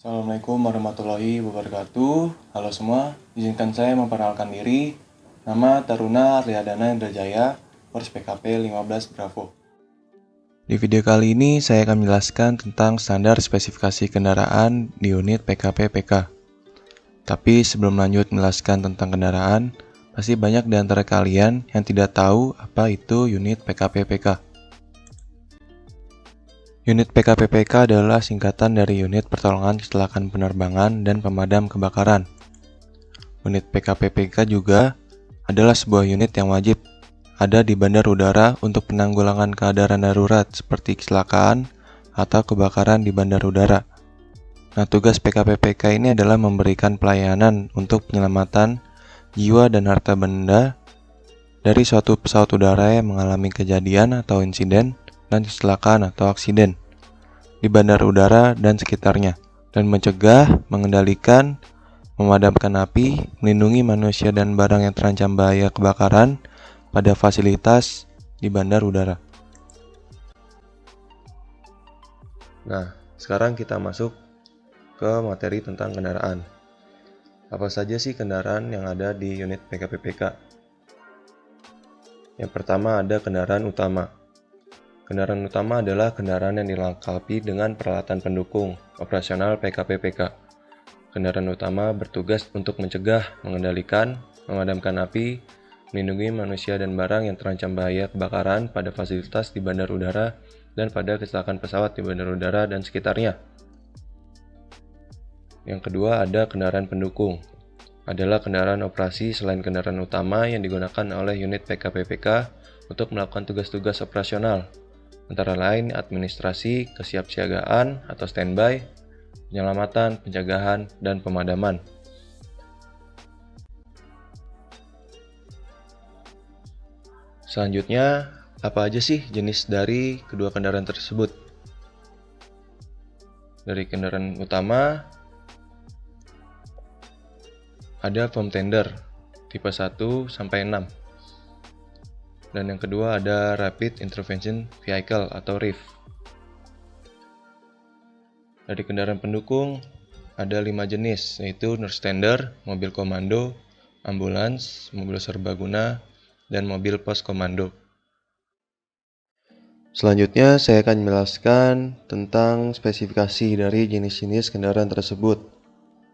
Assalamualaikum warahmatullahi wabarakatuh. Halo semua, izinkan saya memperkenalkan diri. Nama Taruna Arliadana Indrajaya, Kors PKP 15 Bravo. Di video kali ini saya akan menjelaskan tentang standar spesifikasi kendaraan di unit PKP-PK. Tapi sebelum lanjut menjelaskan tentang kendaraan, pasti banyak di antara kalian yang tidak tahu apa itu unit PKP-PK. Unit PKP-PK adalah singkatan dari Unit Pertolongan Kecelakaan Penerbangan dan Pemadam Kebakaran. Unit PKP-PK juga adalah sebuah unit yang wajib ada di bandar udara untuk penanggulangan keadaan darurat seperti kecelakaan atau kebakaran di bandar udara. Nah, tugas PKP-PK ini adalah memberikan pelayanan untuk penyelamatan jiwa dan harta benda dari suatu pesawat udara yang mengalami kejadian atau insiden dan kecelakaan atau aksiden di bandar udara dan sekitarnya, dan mencegah, mengendalikan, memadamkan api, melindungi manusia dan barang yang terancam bahaya kebakaran pada fasilitas di bandar udara. Nah, sekarang kita masuk ke materi tentang kendaraan. Apa saja sih kendaraan yang ada di unit PKP-PK? Yang pertama ada kendaraan utama. Kendaraan utama adalah kendaraan yang dilengkapi dengan peralatan pendukung operasional PKP-PK. Kendaraan utama bertugas untuk mencegah, mengendalikan, memadamkan api, melindungi manusia dan barang yang terancam bahaya kebakaran pada fasilitas di bandar udara dan pada kecelakaan pesawat di bandar udara dan sekitarnya. Yang kedua ada kendaraan pendukung. Adalah kendaraan operasi selain kendaraan utama yang digunakan oleh unit PKP-PK untuk melakukan tugas-tugas operasional, antara lain administrasi, kesiapsiagaan atau standby, penyelamatan, pencegahan, dan pemadaman. Selanjutnya, apa aja sih jenis dari kedua kendaraan tersebut? Dari kendaraan utama, ada foam tender tipe 1 sampai 6. Dan yang kedua ada Rapid Intervention Vehicle atau RIV. Dari kendaraan pendukung ada 5 jenis, yaitu nurse tender, mobil komando, ambulans, mobil serbaguna, dan mobil pos komando. Selanjutnya saya akan menjelaskan tentang spesifikasi dari jenis-jenis kendaraan tersebut.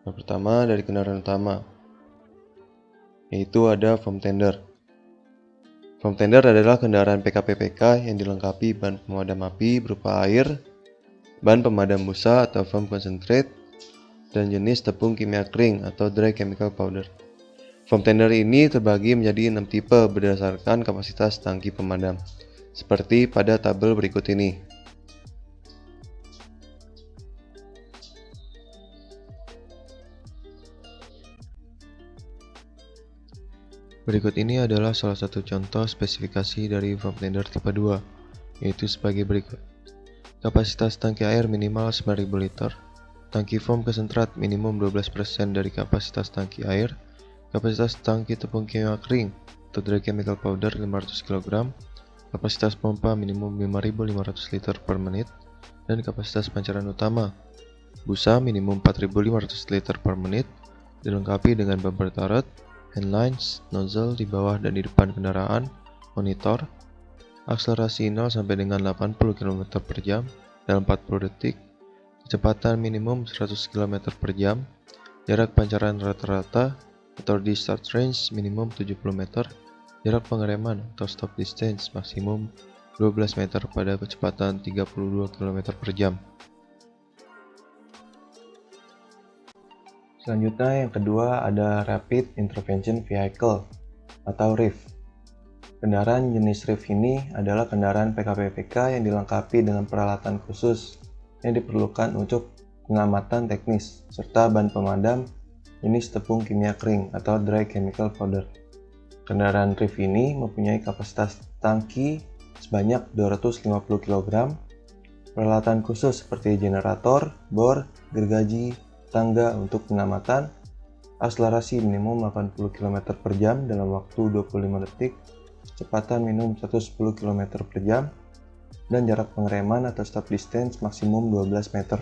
Yang pertama dari kendaraan utama, yaitu ada foam tender. Foam tender adalah kendaraan PKP-PK yang dilengkapi bahan pemadam api berupa air, bahan pemadam busa atau foam concentrate, dan jenis tepung kimia kering atau dry chemical powder. Foam tender ini terbagi menjadi 6 tipe berdasarkan kapasitas tangki pemadam, seperti pada tabel berikut ini. Berikut ini adalah salah satu contoh spesifikasi dari foam tender tipe 2, yaitu sebagai berikut. Kapasitas tangki air minimal 9.000 liter, tangki foam konsentrat minimum 12% dari kapasitas tangki air, kapasitas tangki tepung kimia kering atau dry chemical powder 500 kg, kapasitas pompa minimum 5.500 liter per menit, dan kapasitas pancaran utama busa minimum 4.500 liter per menit, dilengkapi dengan bumper turret, handlines, nozzle di bawah dan di depan kendaraan, monitor, akselerasi 0 sampai dengan 80 km per jam dalam 40 detik, kecepatan minimum 100 km per jam, jarak pancaran rata-rata atau discharge range minimum 70 meter, jarak pengereman atau stop distance maksimum 12 meter pada kecepatan 32 km per jam. Selanjutnya yang kedua ada Rapid Intervention Vehicle atau RIV. Kendaraan jenis RIV ini adalah kendaraan PKP-PK yang dilengkapi dengan peralatan khusus yang diperlukan untuk pengamatan teknis serta bahan pemadam jenis tepung kimia kering atau dry chemical powder. Kendaraan RIV ini mempunyai kapasitas tangki sebanyak 250 kg, peralatan khusus seperti generator, bor, gergaji, tangga untuk pengamatan, akselerasi minimum 80 km per jam dalam waktu 25 detik, kecepatan minimum 110 km per jam, dan jarak pengereman atau stop distance maksimum 12 meter.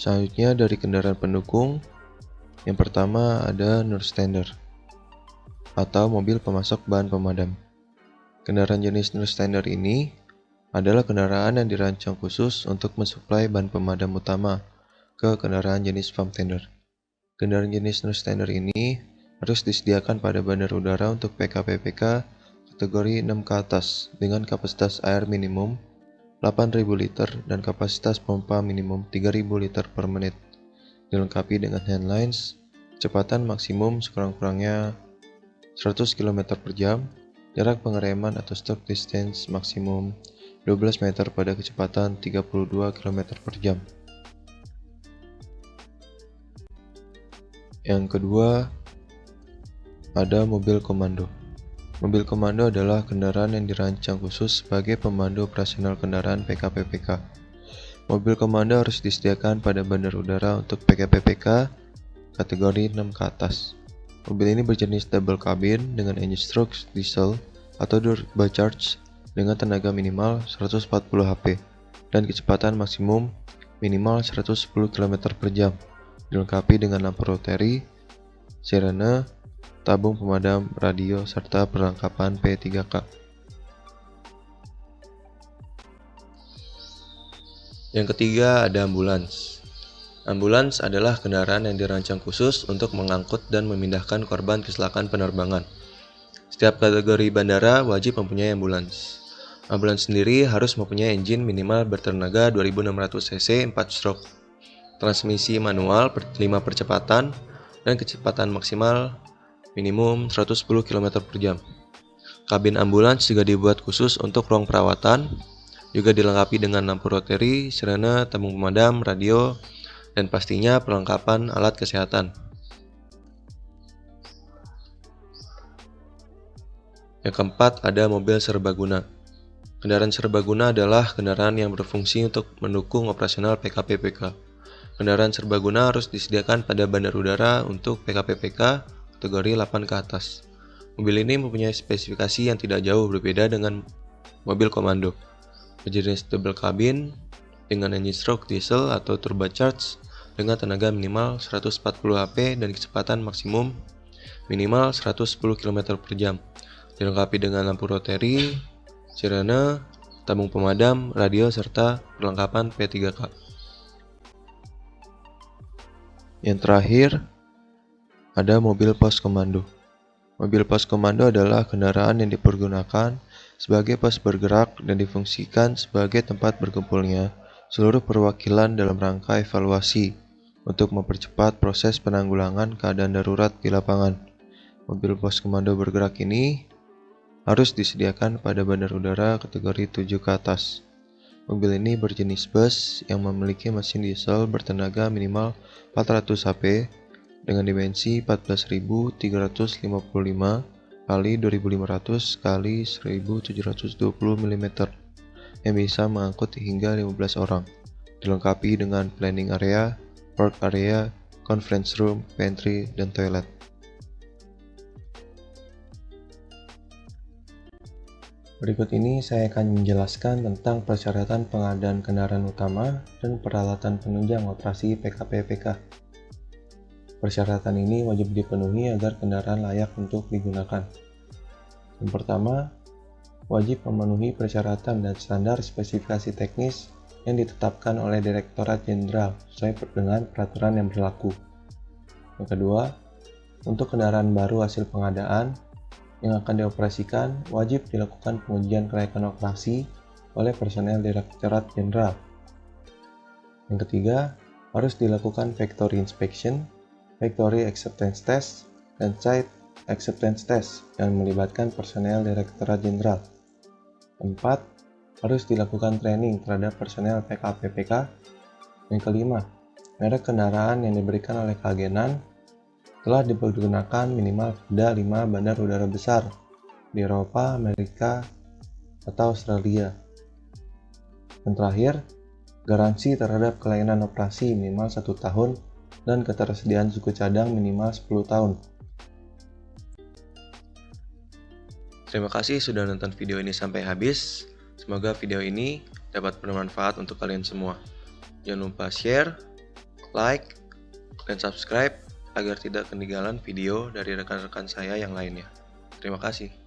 Selanjutnya dari kendaraan pendukung, yang pertama ada Nurstander atau mobil pemasok bahan pemadam. Kendaraan jenis Nurstander ini adalah kendaraan yang dirancang khusus untuk mensuplai bahan pemadam utama ke kendaraan jenis Framtender. Kendaraan jenis Nurstander ini harus disediakan pada bandar udara untuk PKPPK kategori 6 ke atas dengan kapasitas air minimum 8.000 liter dan kapasitas pompa minimum 3.000 liter per menit, dilengkapi dengan handlines, kecepatan maksimum sekurang-kurangnya 100 km per jam, jarak pengereman atau stop distance maksimum 12 meter pada kecepatan 32 km per jam. Yang kedua, ada mobil komando. Mobil komando adalah kendaraan yang dirancang khusus sebagai pemandu operasional kendaraan PKPPK. Mobil komando harus disediakan pada bandar udara untuk PKPPK kategori 6 ke atas. Mobil ini berjenis double cabin dengan engine stroke diesel atau turbocharged dengan tenaga minimal 140 HP dan kecepatan maksimum minimal 110 km per jam, dilengkapi dengan lampu rotary, sirene, tabung pemadam radio, serta perlengkapan P3K. Yang ketiga ada ambulans. Ambulans adalah kendaraan yang dirancang khusus untuk mengangkut dan memindahkan korban kecelakaan penerbangan. Setiap kategori bandara wajib mempunyai ambulans. Ambulans sendiri harus mempunyai engine minimal bertenaga 2600 cc 4 stroke, transmisi manual 5 percepatan, dan kecepatan maksimal minimum 110 km per jam. Kabin ambulans juga dibuat khusus untuk ruang perawatan, juga dilengkapi dengan lampu rotary, sirene, tabung pemadam, radio, dan pastinya perlengkapan alat kesehatan. Yang keempat ada mobil serbaguna. Kendaraan serbaguna adalah kendaraan yang berfungsi untuk mendukung operasional PKPPK. Kendaraan serbaguna harus disediakan pada bandar udara untuk PKPPK kategori 8 ke atas. Mobil ini mempunyai spesifikasi yang tidak jauh berbeda dengan mobil komando. Berjenis double cabin dengan engine stroke diesel atau turbocharged dengan tenaga minimal 140 HP dan kecepatan maksimum minimal 110 km per jam. Dilengkapi dengan lampu rotary, sirene, tabung pemadam, radio, serta perlengkapan P3K. Yang terakhir, ada mobil pos komando. Mobil pos komando adalah kendaraan yang dipergunakan sebagai pos bergerak dan difungsikan sebagai tempat berkumpulnya seluruh perwakilan dalam rangka evaluasi untuk mempercepat proses penanggulangan keadaan darurat di lapangan. Mobil pos komando bergerak ini harus disediakan pada bandar udara kategori 7 ke atas. Mobil ini berjenis bus yang memiliki mesin diesel bertenaga minimal 400 HP dengan dimensi 14.355 kali 2.500 kali 1.720 mm yang bisa mengangkut hingga 15 orang, dilengkapi dengan planning area, work area, conference room, pantry, dan toilet. Berikut ini saya akan menjelaskan tentang persyaratan pengadaan kendaraan utama dan peralatan penunjang operasi PKPPK. Persyaratan ini wajib dipenuhi agar kendaraan layak untuk digunakan. Yang pertama, wajib memenuhi persyaratan dan standar spesifikasi teknis yang ditetapkan oleh Direktorat Jenderal sesuai dengan peraturan yang berlaku. Yang kedua, untuk kendaraan baru hasil pengadaan yang akan dioperasikan wajib dilakukan pengujian kelayakan operasi oleh personel Direktorat Jenderal. Yang ketiga, harus dilakukan factory inspection, factory acceptance test, dan site acceptance test yang melibatkan personel Direktorat Jenderal. Keempat, harus dilakukan training terhadap personel PKPPK. Yang kelima, merek kendaraan yang diberikan oleh keagenan telah dipergunakan minimal pada 5 bandar udara besar di Eropa, Amerika, atau Australia. Dan terakhir, garansi terhadap kelainan operasi minimal 1 tahun dan ketersediaan suku cadang minimal 10 tahun. Terima kasih sudah nonton video ini sampai habis. Semoga video ini dapat bermanfaat untuk kalian semua. Jangan lupa share, like, dan subscribe agar tidak ketinggalan video dari rekan-rekan saya yang lainnya. Terima kasih.